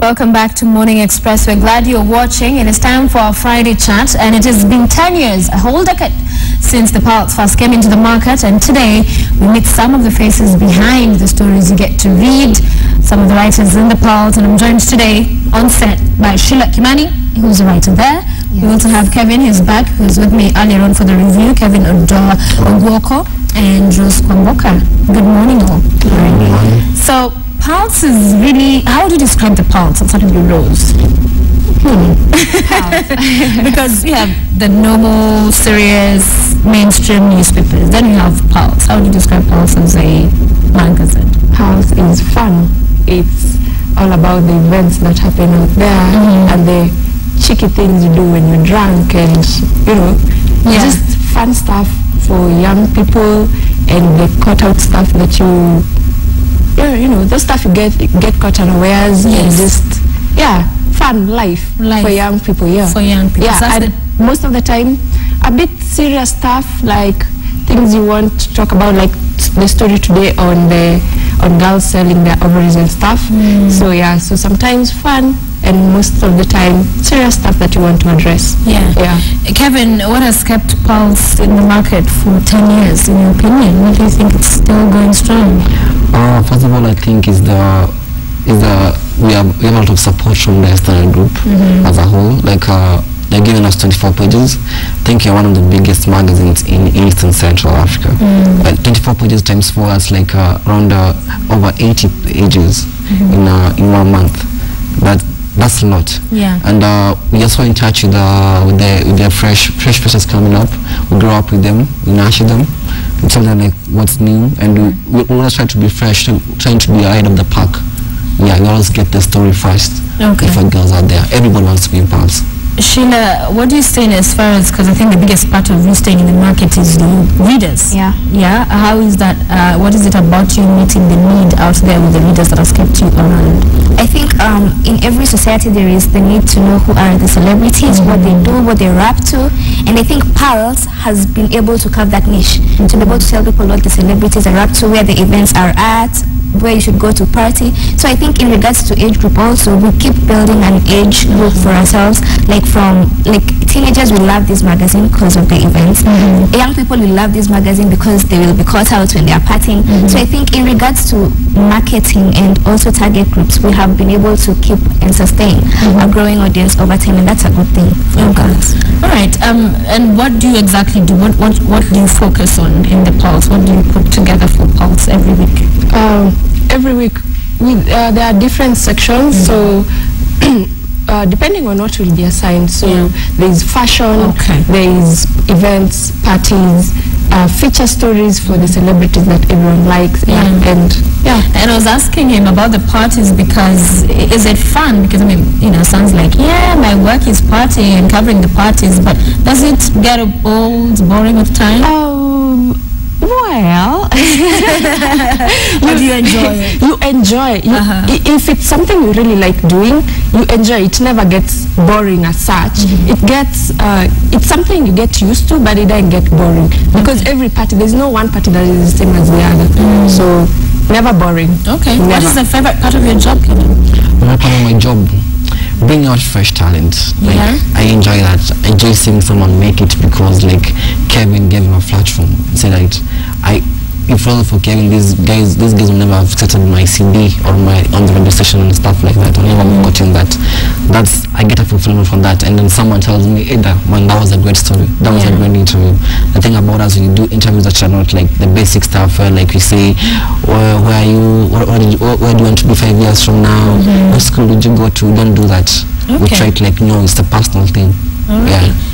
Welcome back to Morning Express. We're glad you're watching, and it's time for our Friday chat. And it has been 10 years, a whole decade, since the Pulse first came into the market. And today, we meet some of the faces behind the stories you get to read, some of the writers in the Pulse. And I'm joined today on set by Sheila Kimani, who's a writer there. Yes. We also have Kevin, he's back, who's with me earlier on for the review, Kevin Ogwoko and Rose Kwamboka. Good morning, all. Good morning. So, Pulse is really, how do you describe the Pulse? I'll start with you, Rose. Because you have the normal, serious, mainstream newspapers. Then you have Pulse. How do you describe Pulse as a magazine? Pulse is fun. It's all about the events that happen out there and the cheeky things you do when you're drunk and, you know, just fun stuff for young people and the cut-out stuff that you know, those stuff you get caught unawares and just, fun life for young people, For young people. Yeah, and most of the time, a bit serious stuff, like things you want to talk about, like the story today on girls selling their ovaries and stuff. So sometimes fun, and most of the time serious stuff that you want to address. Kevin, what has kept Pulse in the market for 10 years, in your opinion? What do you think it's still going strong? First of all, I think we have a lot of support from the external group as a whole. Like they're giving us 24 pages. I think you're one of the biggest magazines in East and Central Africa. 24 pages times 4 is like around over 80 pages in 1 month. That's a lot. And we are so in touch with their fresh faces coming up. We grow up with them, we nurture them, we tell them like what's new, and we always try to be fresh, trying to be ahead of the pack. We always get the story first. For girls out there, everybody wants to be in Pulse. Sheila, what do you say as far as, because I think the biggest part of you staying in the market is the readers. How is that, what is it about you meeting the need out there with the readers that has kept you around? I think in every society there is the need to know who are the celebrities, what they do, what they're up to, and I think Pulse has been able to carve that niche, to be able to tell people what the celebrities are up to, where the events are at, where you should go to party. So I think in regards to age group also, we keep building an age group for ourselves, like from teenagers will love this magazine because of the events. Young people will love this magazine because they will be caught out when they are partying. So I think in regards to marketing and also target groups, we have been able to keep and sustain a growing audience over time, and that's a good thing for us. All right, and what do you exactly do? What do you focus on in the Pulse? What do you put together for Pulse every week? Every week there are different sections, so depending on what will be assigned. So there's fashion, there's events, parties, feature stories for the celebrities that everyone likes. And I was asking him about the parties because is it fun? Because I mean, sounds like my work is partying and covering the parties, but does it get old, boring with time? Well, how do you enjoy it? You enjoy it. If it's something you really like doing, you enjoy it. It never gets boring as such. It gets, it's something you get used to, but it doesn't get boring. Because every party, there's no one party that is the same as the other. So, never boring. Okay. Never. What is the favorite part of your job, Kevin? My part of my job? Bring out fresh talent. I enjoy that. I enjoy seeing someone make it because Kevin gave him a platform. He said if it wasn't for Kevin, these guys will never have accepted my CD or on the radio station and stuff like that. I'll never have gotten that. I get a fulfillment from that. And then someone tells me, hey, that was a great story. That was a great interview. The thing about us, when you do interviews that are not like the basic stuff, where we say, where are you? Where do you want to be 5 years from now? What school did you go to? Don't do that. We try to it's the personal thing.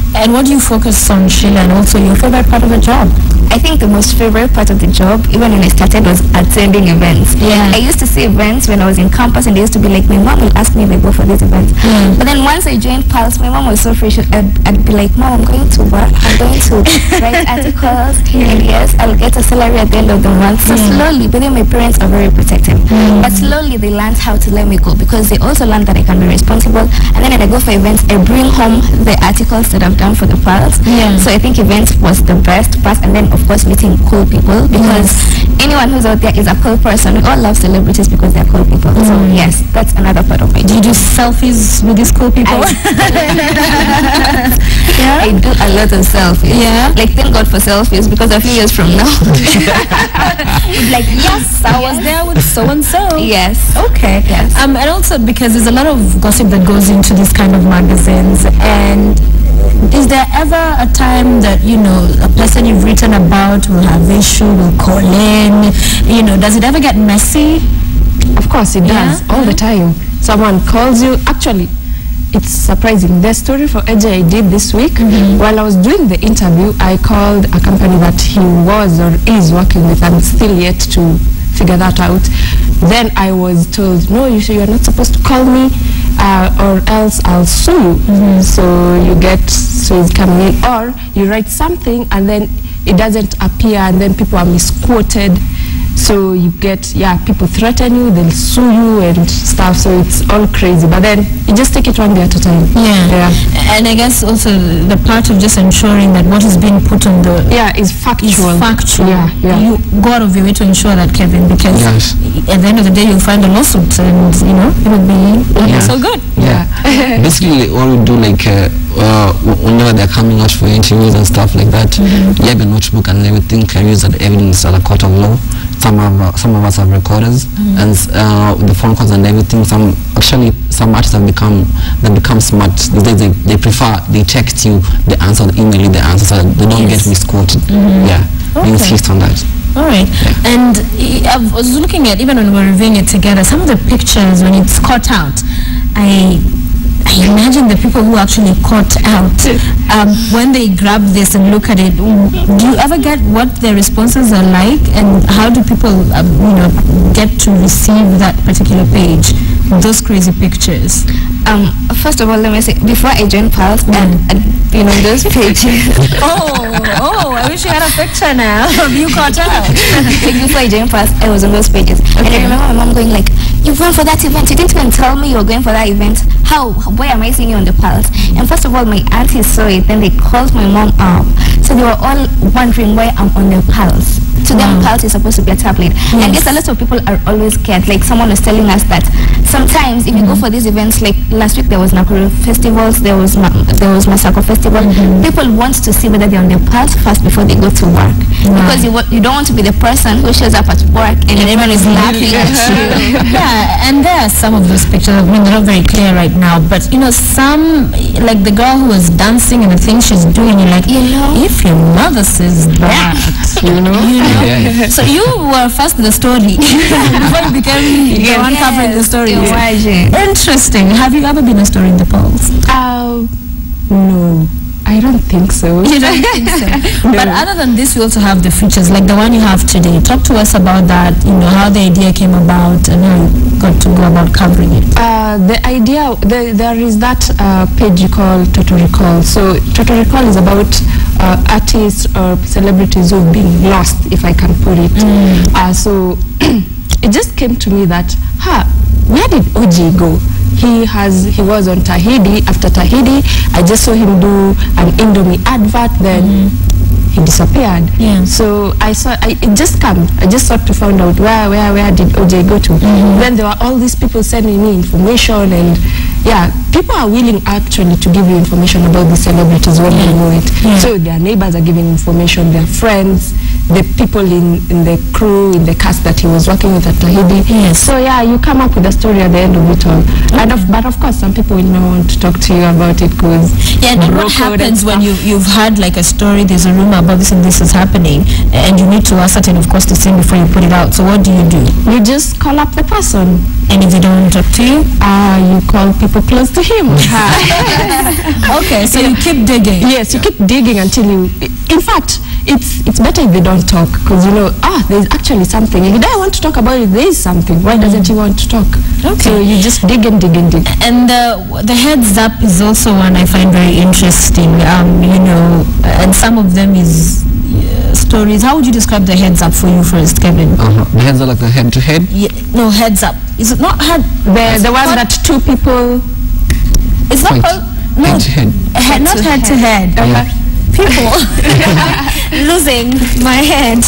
And what do you focus on, Sheila, and also your favorite part of the job? I think the most favorite part of the job, even when I started, was attending events. I used to see events when I was in campus, and they used to be like, my mom will ask me if I go for this event. But then once I joined Pulse, my mom was so free. I'd be like, Mom, I'm going to work. I'm going to write articles, and yes, I'll get a salary at the end of the month. So slowly, but then my parents are very protective. But slowly, they learned how to let me go because they also learned that I can be responsible. And then when I go for events, I bring home the articles that I've done come for the Pearls. So I think events was the best part, and then of course meeting cool people, because anyone who's out there is a cool person. We all love celebrities because they're cool people. So yes, that's another part of my job. Do you do selfies with these cool people? I do a lot of selfies. Like, thank God for selfies, because a few years from now like, yes, I was there with so and so. Yes. Okay. Yes. And also because there's a lot of gossip that goes into these kind of magazines, and is there ever a time that, you know, a person you've written about will have issue, will call in, you know, does it ever get messy? Of course it does, all the time. Someone calls you. Actually, it's surprising. The story for AJ I did this week, while I was doing the interview, I called a company that he was or is working with. I'm still yet to figure that out. Then I was told, no, you're not supposed to call me, or else I'll sue you. So you get sued coming in, or you write something and then it doesn't appear, and then people are misquoted. So you get, people threaten you, they'll sue you and stuff, so it's all crazy. But then you just take it one day at a time. And I guess also the part of just ensuring that what is being put on the... is factual. Is factual. You go out of your way to ensure that, Kevin, because at the end of the day you'll find a lawsuit, and, you know, it will be so good. Basically, all we do, like, whenever they're coming out for interviews and stuff like that, you have a notebook and everything, can use that evidence at a court of law. Some of us have recorders, and the phone calls and everything. Some artists have become smart. They prefer, they text you the answer, they email you the answer, so that they don't get misquoted. They insist on that. All right. And I was looking at, even when we were reviewing it together, some of the pictures when it's cut out, I imagine the people who actually cut out, when they grab this and look at it, do you ever get what their responses are like, and how do people, get to receive that particular page, those crazy pictures? First of all, let me say, before I joined Pearls, those pages. I wish you had a picture now of you cut out. Like, before I joined Pearls, I was on those pages. And I remember my mom going like, you went for that event, you didn't even tell me you were going for that event. Why am I seeing you on the Pearls? And first of all, my auntie saw it, then they called my mom up. So they were all wondering why I'm on the Pearls. To them, Pearls is supposed to be a tablet. I guess a lot of people are always scared. Like, someone was telling us that sometimes if you go for these events, like last week there was Nakuru festivals, there was Masako festival, people want to see whether they're on their Pearls first before they go to work. Because you don't want to be the person who shows up at work and everyone is laughing at you. And there are some of those pictures, I mean, they're not very clear right now, but some, like the girl who was dancing and the things she's doing, you're like, if your mother says that, So you were first the story before you became the one covering the story. Interesting. Have you ever been a story in the Pearls? No, I don't think so. You don't think so? But other than this, we also have the features, like the one you have today. Talk to us about that, how the idea came about and how you got to go about covering it. The idea, there is that page you call Total Recall. So Total Recall is about artists or celebrities who've been lost, if I can put it. So it just came to me that, where did OJ go? He was on Tahidi. After Tahidi, I just saw him do an Indomie advert, then he disappeared. So I just thought to find out where did OJ go to. Then there were all these people sending me information, and people are willing actually to give you information about the celebrities when they know it. So their neighbors are giving information, their friends, the people in the crew, in the cast that he was working with at Tahidi. So you come up with a story at the end of it all. But of course, some people will not want to talk to you about it because what happens when you've had like a story, there's a rumor about this and this is happening, and you need to ascertain, of course, the same before you put it out. So what do? You just call up the person, and if they don't talk to you, you call people close to him. Okay, so you keep digging. Yes, you keep digging until you. In fact, it's better if they don't talk, because there's actually something. If you don't want to talk about it, there is something. Why doesn't he want to talk? Okay. So you just dig and dig and dig. And the heads up is also one I find very interesting. And some of them is stories. How would you describe the heads up for you first, Kevin? The heads are like the head to head? No, heads up. Is it not head? The one that two people. It's not called. Head to head. Not head to head. People losing my head.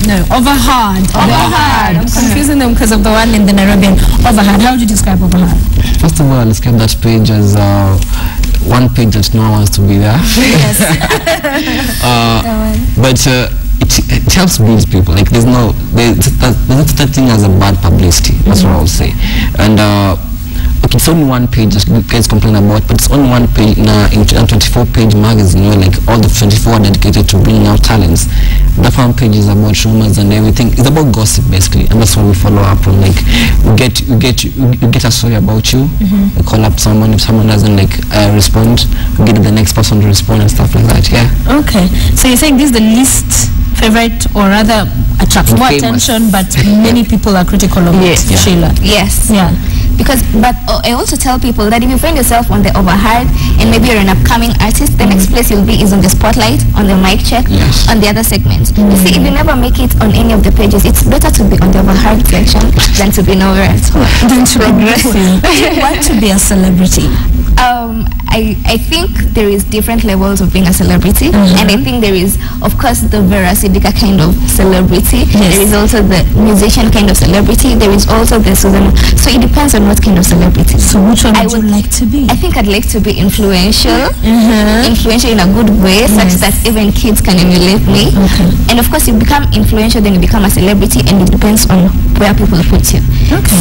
No, overhard. I'm confusing them because of the one in the Nairobian. Overhard. How would you describe overhard? First of all, I'll describe that page as one page that no one wants to be there. Yes. But it helps build people. Like there's no such thing as a bad publicity. That's what I would say. And okay, it's only one page that you guys complain about, but it's only one page in a 24-page magazine where like all the 24 are dedicated to bringing out talents. The front page is about rumors and everything. It's about gossip basically, and that's what we follow up on. Like you get a story about you. We call up someone. If someone doesn't like respond, we get the next person to respond and stuff like that. Yeah. Okay, so you're saying this is the least favorite, or rather attracts more attention, but many people are critical of it. Sheila. Yes. Yeah. But I also tell people that if you find yourself on the overheard and maybe you're an upcoming artist, the next place you'll be is on the spotlight, on the mic check, on the other segments. You see, if you never make it on any of the pages, it's better to be on the overheard section than to be nowhere at all. Than to be want to be a celebrity? I think there is different levels of being a celebrity, and I think there is, of course, the Vera Sidika kind of celebrity. There is also the musician kind of celebrity. There is also the Susan. So it depends on what kind of celebrity. So which one would you like to be? I think I'd like to be influential, influential in a good way, such that even kids can emulate me. And of course, you become influential, then you become a celebrity, and it depends on where people put you.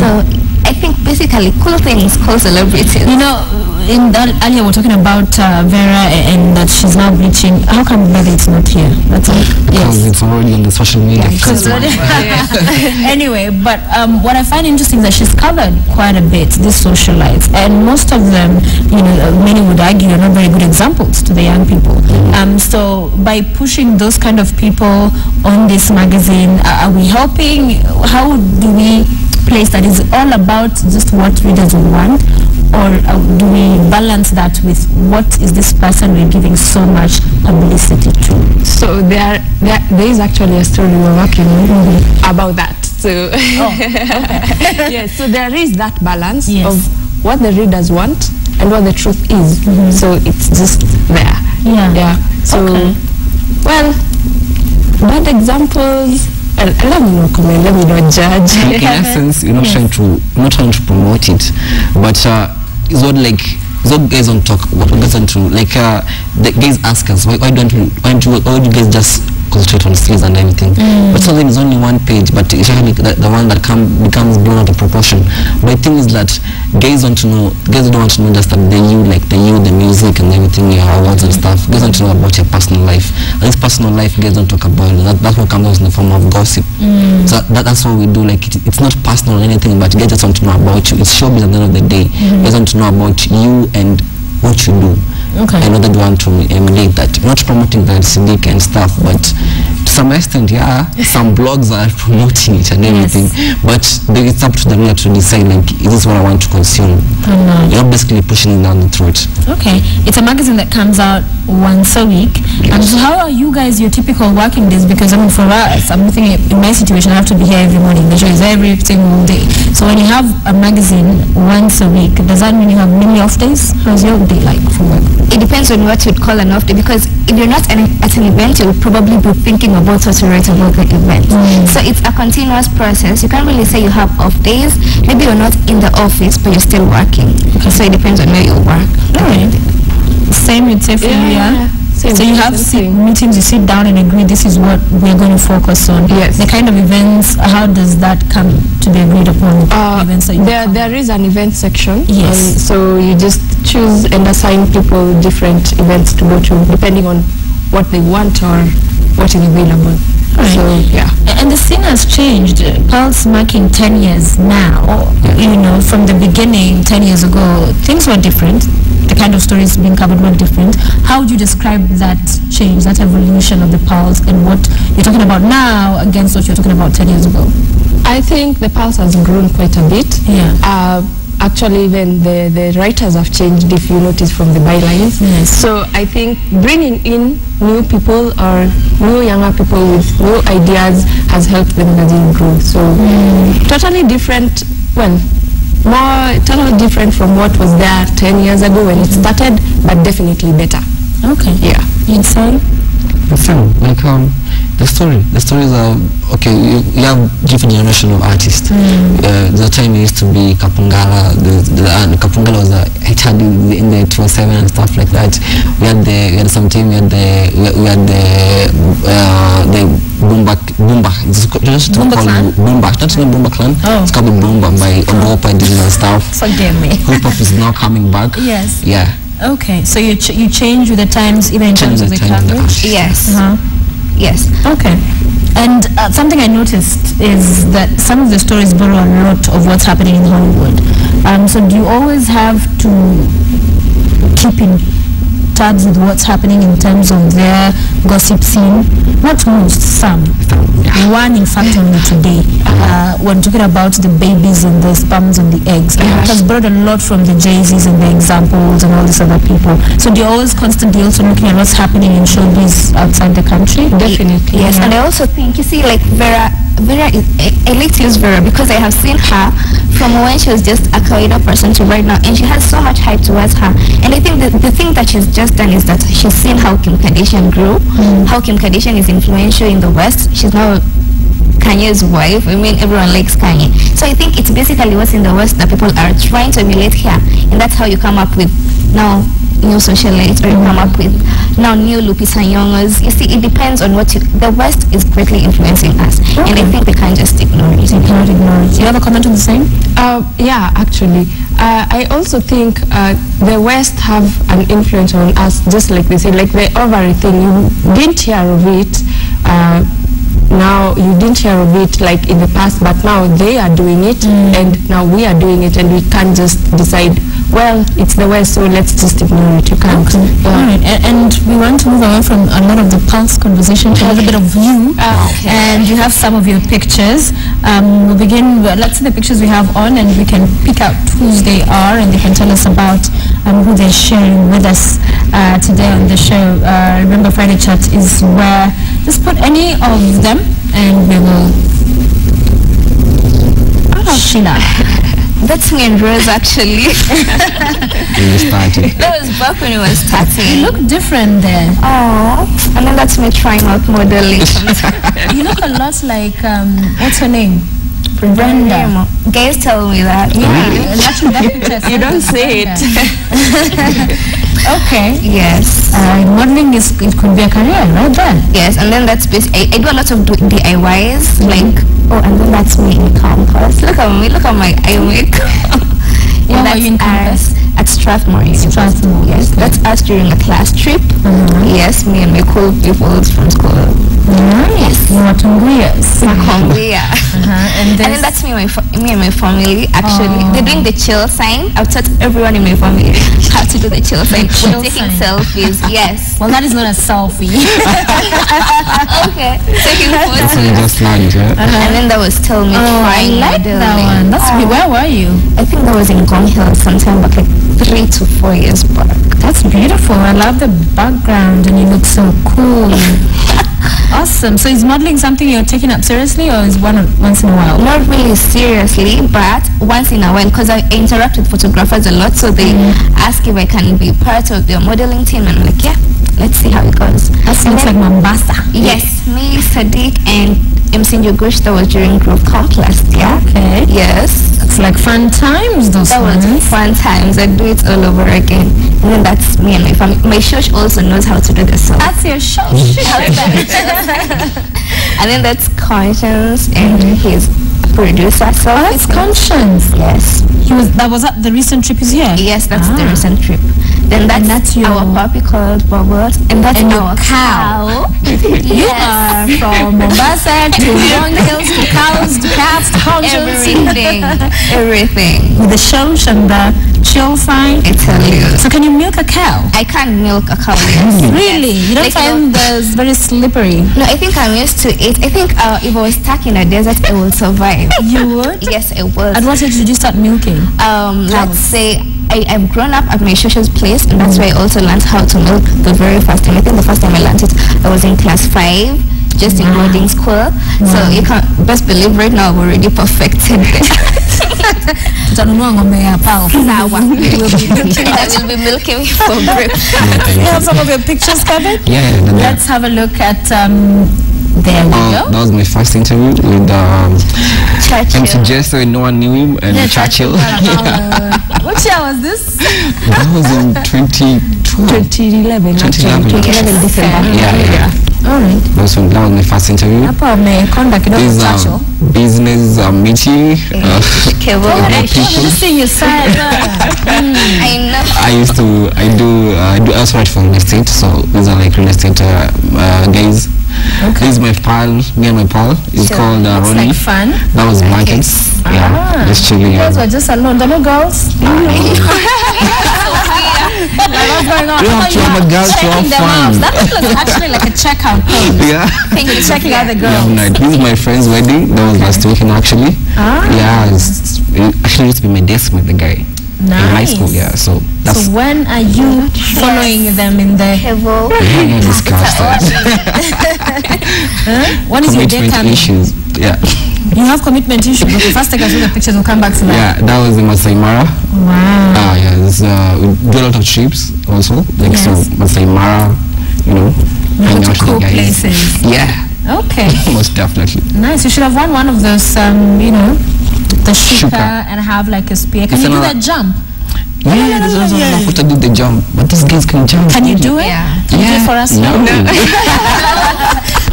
So I think basically cool things called celebrities. You know, in that earlier we're talking about Vera and that she's now bleaching. How come Vera is not here? That's all. Because it's already on the social media. Anyway, but what I find interesting is that she's covered quite a bit these socialites, and most of them, you know, many would argue, are not very good examples to the young people. So by pushing those kind of people on this magazine, are we helping? How do we place that? Is all about just what readers want, or do we balance that with what is this person we're giving so much publicity to? So there is actually a story we're working on about that. So yes, so there is that balance of what the readers want and what the truth is. So it's just there. So well, bad examples. Let me not comment. Let me not judge. In essence, you're not trying to promote it, but it's not like guys don't talk. What goes on to like the guys ask us why do you guys just concentrate on skills and everything? But something is only one page, but it's actually the one that becomes blown out of proportion. But the thing is that guys don't want to know just that the music and everything, your awards and stuff. Guys want to know about your personal life. And this personal life, guys don't talk about it. That's what comes out in the form of gossip. So that's what we do. Like it's not personal or anything, but guys just want to know about you. It's showbiz at the end of the day. Guys want to know about you and what you do. I know that you want to emulate that. Not promoting that Sidika and stuff, but to some extent, some blogs are promoting it and everything. But it's up to the reader to decide, like, is this what I want to consume? You're not basically pushing it down the throat. Okay. It's a magazine that comes out once a week. So how are you guys, your typical working days? Because I mean, for us, I'm thinking in my situation, I have to be here every morning. The show is every single day. So when you have a magazine once a week, does that mean you have many off days? How's your day like for work? It depends on what you'd call an off day, because if you're not at an event, you'll probably be thinking about what to write about the event. So it's a continuous process. You can't really say you have off days. Maybe you're not in the office, but you're still working. So it depends on where you work. Same with say for you, So you have meetings, you sit down and agree this is what we're going to focus on. The kind of events, how does that come to be agreed upon? Events that there is an event section. So you just choose and assign people different events to go to depending on what they want or what is available. So and the scene has changed. Pulse marking 10 years now. You know, from the beginning 10 years ago, things were different. The kind of stories being covered were different. How would you describe that change, that evolution of the Pulse, and what you're talking about now against what you're talking about 10 years ago? I think the Pulse has grown quite a bit. Actually, even the writers have changed, if you notice from the bylines. So I think bringing in new people or new younger people with new ideas has helped the magazine grow. So totally different, well, totally different from what was there 10 years ago when it started, but definitely better. Okay. Yeah. You'd say? Like the stories are okay. You have different generation of artists. The time used to be Kapungala. Kapungala was a hit in the 207 and stuff like that. We had some team. We had the Boomba. It's just called Boomba. That's not Boomba Clan. It's called the Boomba by Ogopa and digital stuff. Forgive me. Hip hop is now coming back. Yes. Yeah. Okay, so you change with the times, even in terms of the coverage? Yes. Yes. Okay. And something I noticed is that some of the stories borrow a lot of what's happening in Hollywood. So do you always have to keep in tabs with what's happening in terms of their gossip scene? Not most, some. One, in fact, only today. When talking about the babies and the sperms and the eggs, it has brought a lot from the Jay-Z's and the examples and all these other people. So do you always constantly also looking at what's happening in showbiz outside the country? Definitely. Yes, and I also think, you see, like Vera is, I like to use Vera because I have seen her from when she was just a Kawaida person to right now, and she has so much hype towards her. And I think that the thing that she's just done is that she's seen how Kim Kardashian grew, how Kim Kardashian is influential in the West. She's now Kanye's wife. I mean, everyone likes Kanye. So I think it's basically what's in the West that people are trying to emulate here, and that's how you come up with now new socialites, or you come up with now new Lupita Nyong'os. You see, it depends on what the West is greatly influencing us, and I think they can't just ignore it. You cannot ignore it. You have a comment on the same? Yeah, actually. I also think the West have an influence on us, just like they say, like the ovary thing. You didn't hear of it. Now you didn't hear of it like in the past, but now they are doing it, and now we are doing it, and we can't just decide, well, it's the West, so let's just ignore it. You can't. Okay. All right. And we want to move away from a lot of the pulse conversation to a little bit of you. And you have some of your pictures. We'll begin, let's see the pictures we have on, and we can pick out whose they are, and they can tell us about who they're sharing with us today on the show. Remember, Friday Chat is where just put any of them and we will... Sheila. That's me and Rose, actually. That was back when we were starting. You look different there. Oh, and then that's me trying out modeling. You look a lot like, what's her name? Brenda. Guys tell me that. Yeah, that picture. You don't say it. Okay. Yes. Modeling it could be a career, right there. Yes, and then that's basically, I do a lot of DIYs, like, and then that's me in campus. Look at me, look at my eye makeup. Where were you in campus? At Strathmore University. Yes, that's us during a class trip. Yes, me and my cool people from school. Nice. Matunguyas. Makonguya. And then that's me and my family. Actually, they're doing the chill sign. I've taught everyone in my family how to do the chill sign. We're taking selfies. Yes. Well, that is not a selfie. Okay. Taking photos. Just land, And then that was Tell Me I Trying. like that one. That's where were you? I think that was in Gong Hill sometime back, like 3 to 4 years back. That's beautiful. I love the background, and you look so cool. Awesome. So is modeling something you're taking up seriously, or is once in a while? Not really seriously, but once in a while, because I interact with photographers a lot, so they ask if I can be part of their modeling team, and I'm like, yeah, let's see how it goes. That looks like Mombasa. Yes, me, Sadiq, and MC Njogush. That was during Grove Camp last year. Okay. Yes. It's like fun times, those That was fun times. I do it all over again. And then that's me and my family. My church also knows how to do the song. That's your show. And then that's Conscience, and his producer. So it's Conscience. Yes. That was at the recent trip he's here? Yes, that's the recent trip. Then that's our puppy called Bubbles, and that's our cow. You are from Mombasa to Long Hills to cows to cats to Conscience. Everything. With the shosh and the chill sign. I tell you. So can you milk a cow? I can't milk a cow. Yes. Really? You don't find this very slippery? No, I think I'm used to it. I think if I was stuck in a desert, I would survive. You would? Yes, I would. At what age did you start milking? Let's say I've grown up at my shosha's place, and that's where I also learned how to milk the very first time. I think the first time I learned it, I was in class 5, just in boarding school. So you can best believe right now I've already perfected it. Tutanunua ng'ombe ya pao. I will be milking you for breakfast. You have some of your pictures covered? Yeah. Let's have a look at there we go. That was my first interview with Churchill. MC Jester, no one knew him, and Churchill. What year was this? That was in 2012. 2011. 2011 December. Yeah. All right. That was my first interview. Hapa wamekonda kidogo This Churchill. business meeting. Interesting you said. I know. I do elsewhere for real estate, so these are like real estate guys. Okay. This is my pal, me and my pal. It's called It's Ronnie. like fun. That was markets. Yeah, just chilling. You guys were just alone. There were no girls. What's going on? We have to have a girl to have Checking them out. fun. That looks actually like a checkout page. Yeah. Checking out the Yeah, girls. night. This is my friend's wedding. That was last weekend actually. Yeah, it actually used to be my desk with the guy in high school. Yeah, so that's So when are you following them in the Hevel. When is your day commitment coming? issues. Yeah. You have commitment issues. Okay, first take us through the pictures. We'll come back to that. Yeah, that was in Masai Mara. Wow. Yeah, we do a lot of trips also, like Yes. so Masai Mara, you know, hang to out with cool the guys. places. Yeah, Okay. most definitely. Nice. You should have won one of those, the shuka Shuka. and have like a spear. Can It's you do another- that jump? Yeah, there's also how to do the jump, but these guys can jump. Can you do it? Yeah. Can you do it for us? No.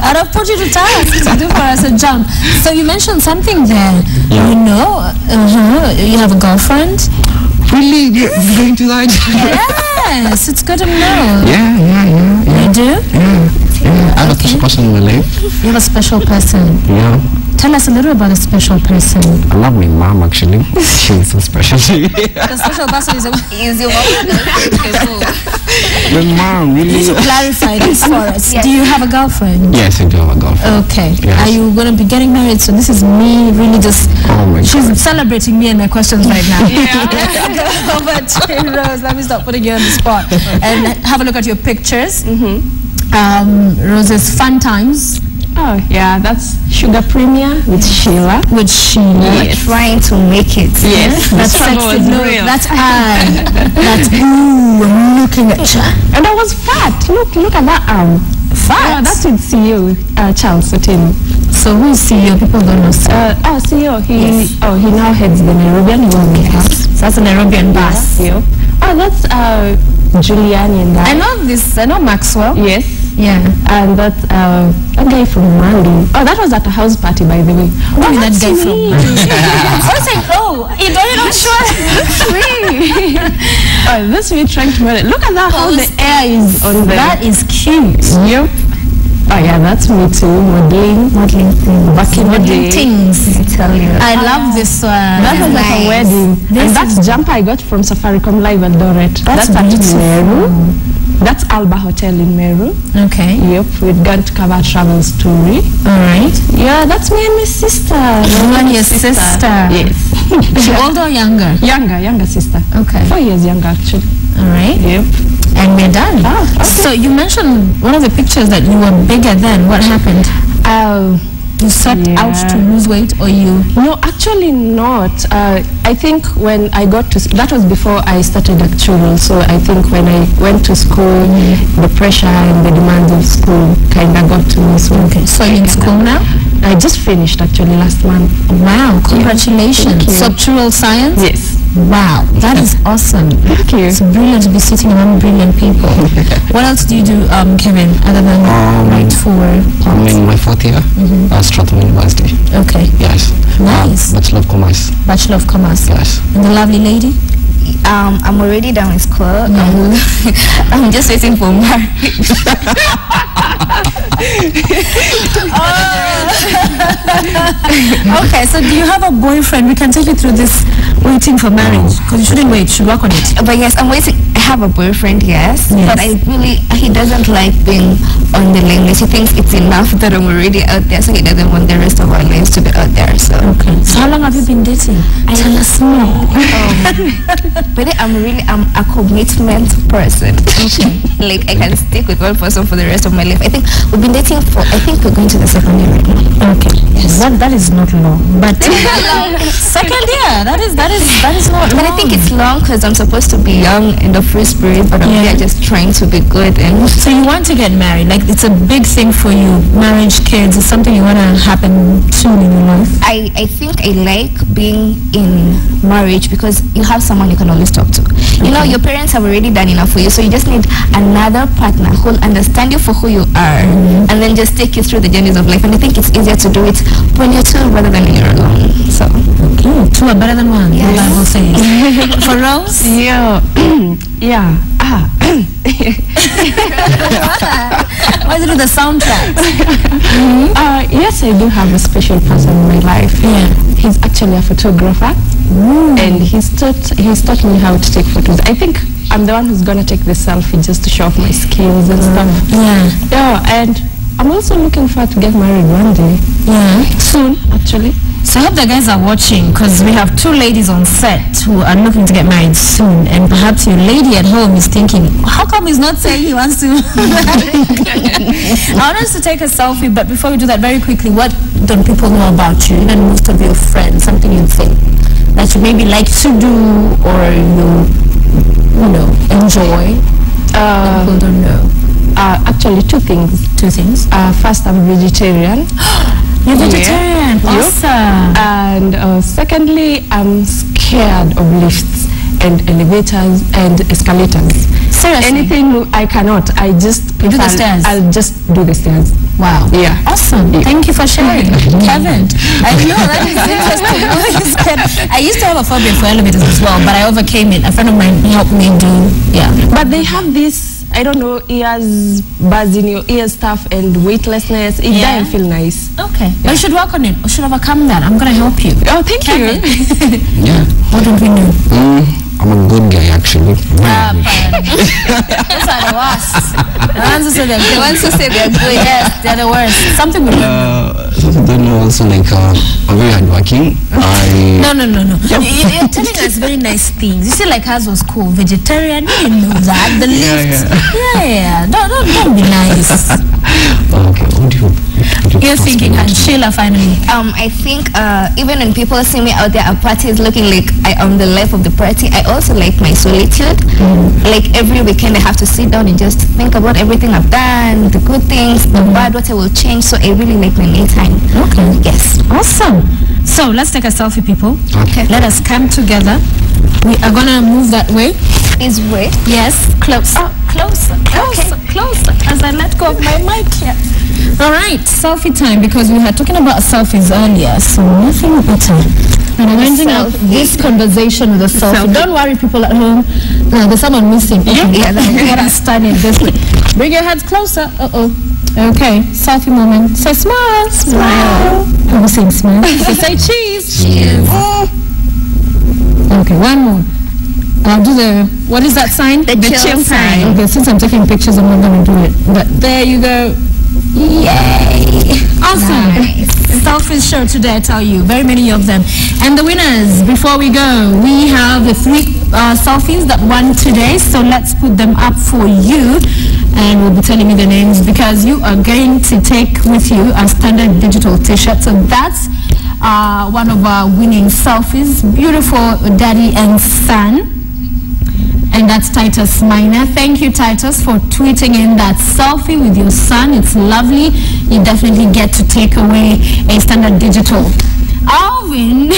I'd have put you to task to do for us a jump. So you mentioned something there. Yeah. You know, you have a girlfriend? Really? You're going to that? Yes, it's good to know. Yeah. You do? Yeah. I have a special person in my life. You have a special person. Yeah. Tell us a little about a special person. I love my mom actually. She's so special to me. The special person is Is your mom? My mom, really? clarify this for us. Yes. Do you have a girlfrend? Yes, I do have a girlfriend. Okay. Yes. Are you going to be getting married? So this is me really just... Oh my She's God. celebrating me and my questions right now. Let's go over to Rose. Let me stop putting you on the spot. And have a look at your pictures. Rose's fun times Oh, yeah, that's Sugar Premier with Sheila. with Sheila. Yes. Trying to make it. Yes, That's the struggle sexy. was No, real. that's I. That's ooh, I'm looking at you. And I was fat. Look at that arm. Fat? Yeah, that's with CEO Charles Sotini. So who is CEO? People don't know. CEO. He now heads the Nairobian. He was with us. So that's a Nairobian boss. CEO. Oh, that's Giuliani and I that. know this. I know Maxwell. Yes. Yeah. And that a guy from Mali. Oh, that was at a house party, by the way. Where did that that's guy from? me. I was like, you're not sure. Oh, this me trying to manage. Look at that, how the air is on the... That is cute. Yep. Oh yeah, that's me too. Modeling things. Back in the day. Things. I tell you. I love this one. That was like a Nice. wedding. This And that's jumper I got from Safaricom Live at Doret. That's at beautiful. Meru. That's Alba Hotel in Meru. Okay. Yep, we've gone to cover travel story. All right. Yeah, that's me and my sister. You and your sister. Yes. Is she older or younger? Younger sister. Okay. 4 years younger actually. All right. Yep. And we're done. Okay. So you mentioned one of the pictures that you were bigger then. What happened? You set out to lose weight, or you? No, actually not. I think when I got to, that was before I started actual. So I think when I went to school, the pressure and the demands of school kind of got to me. So, So you're in school now? I just finished actually last month. Wow! Congratulations. Thank you. Structural science. Yes. Wow, that is awesome. Thank you. It's brilliant to be sitting among brilliant people. What else do you do, Kevin, other than write for I'm in my 4th year at Strathmore University. Okay. Yes. Nice. Bachelor of Commerce. Bachelor of Commerce. Yes. And the lovely lady? I'm already done with school. I'm just waiting for marriage. Okay, so do you have a boyfriend? We can take you through this waiting for marriage. Because you shouldn't wait, you should work on it. But yes, I'm waiting. I have a boyfriend, yes. Yes. But he doesn't like being on the limit. He thinks it's enough that I'm already out there, so he doesn't want the rest of our lives to be out there. So, Okay. So how long have you been dating? Tell us more. but I'm a commitment person. Like I can stick with one person for the rest of my life. I think we've been dating we're going to the second year right now. Okay. Yes. That is not long, but second year, that is not long. But I think it's long because I'm supposed to be young and a free spirit, but I'm here just trying to be good. And so you want to get married? Like, it's a big thing for you. Marriage, kids, is something you want to happen soon in your life? I think I like being in marriage because you have someone you can always talk to. You know, your parents have already done enough for you, so you just need another partner who will understand you for who you are, and then just take you through the journeys of life. And I think it's easier to do it when you're two rather than when you're alone. So two are better than one. Yes. The Bible says. For Rose? Yeah. What is it, the soundtrack? Yes, I do have a special person in my life. Yeah. He's actually a photographer, and he's taught me how to take photos. I think I'm the one who's gonna take the selfie just to show off my skills and stuff. Yeah, and I'm also looking forward to get married one day. Yeah. Soon, actually. So I hope the guys are watching, because we have two ladies on set who are looking to get married soon, and perhaps your lady at home is thinking, how come he's not saying he wants to I want us to take a selfie, but before we do that, very quickly, what don't people know about you, even most of your friends, something you think that you maybe like to do or you know, enjoy that people don't know? Actually, two things. First, I'm vegetarian. You're vegetarian. Yeah. Awesome. And secondly, I'm scared of lifts and elevators and escalators. Seriously? Anything I cannot. I just prefer. Do the stairs? I'll just do the stairs. Wow. Yeah. Awesome. Yeah. Thank you for sharing. Kevin, I know that is interesting. I used to have a phobia for elevators as well, but I overcame it. A friend of mine helped me do, But they have this, I don't know, ears, buzz in your ear stuff and weightlessness. It doesn't feel nice. Okay. But you should work on it. You should overcome that. I'm going to help you. Oh, thank Kevin. you. Yeah. What don't we know? I'm a good guy, actually. Those are the worst. The ones who say they're good. The ones who say they're good, yes, they're the worst. Something we don't know. Something don't know also, like, I'm very hardworking. No. You're telling us very nice things. You see, like ours was cool. Vegetarian, you didn't know that. The lift. Yeah. Don't be nice. Okay, what do you You're thinking, and Sheila, finally. I think even when people see me out there at parties looking like I am the life of the party, I also like my solitude. Like every weekend I have to sit down and just think about everything I've done, the good things, the bad, what I will change. So I really like my me time. Okay. Yes. Awesome. So let's take a selfie, people. Okay. Let us come together. We are gonna move that way. Is way? Yes. Closer. Closer. As I let go of my mic here. All right, selfie time, because we were talking about selfies earlier, so nothing better than arranging up this conversation with a selfie. Don't worry, people at home. No, there's someone missing. Yeah, that's us standing this way. Bring your heads closer. Okay, selfie moment. Say smile. Smile. I'm saying smile. So say cheese. Cheese. Okay, one more. I'll do the, what is that sign? The chill sign. Okay, since I'm taking pictures, I'm not going to do it. But there you go. Yay! Awesome. Nice. Selfies show today, I tell you. Very many of them. And the winners, before we go, we have the 3 selfies that won today. So let's put them up for you. And we'll be telling you the names, because you are going to take with you a standard digital t-shirt. So that's one of our winning selfies. Beautiful daddy and son. And that's Titus Minor. Thank you, Titus, for tweeting in that selfie with your son. It's lovely. You definitely get to take away a standard digital. Alvin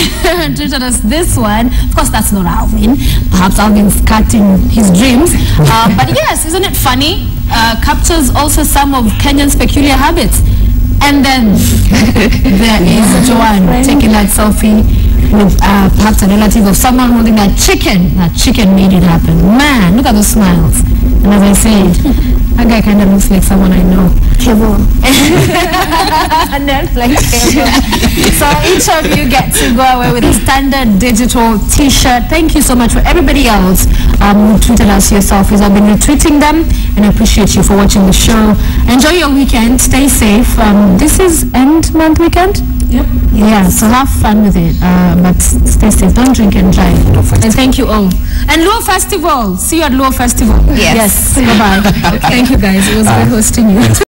tweeted us this one. Of course, that's not Alvin. Perhaps Alvin's cutting his dreams. But yes, isn't it funny? Captures also some of Kenyans' peculiar habits. And then there is Joanne taking that selfie with perhaps a relative of someone holding that chicken. That chicken made it happen. Man, look at those smiles. And as I said, that guy kind of looks like someone I know. Kevo. And then like Kevo. So each of you get to go away with a standard digital t-shirt. Thank you so much for everybody else who tweeted us your selfies. I've been retweeting them, and I appreciate you for watching the show. Enjoy your weekend. Stay safe. This is end month weekend. Yep. Yeah, so have fun with it, but stay safe. Don't drink and drive. And thank you all. And Luo Festival. See you at Luo Festival. Yes. Bye-bye. Thank you, guys. It was great hosting you.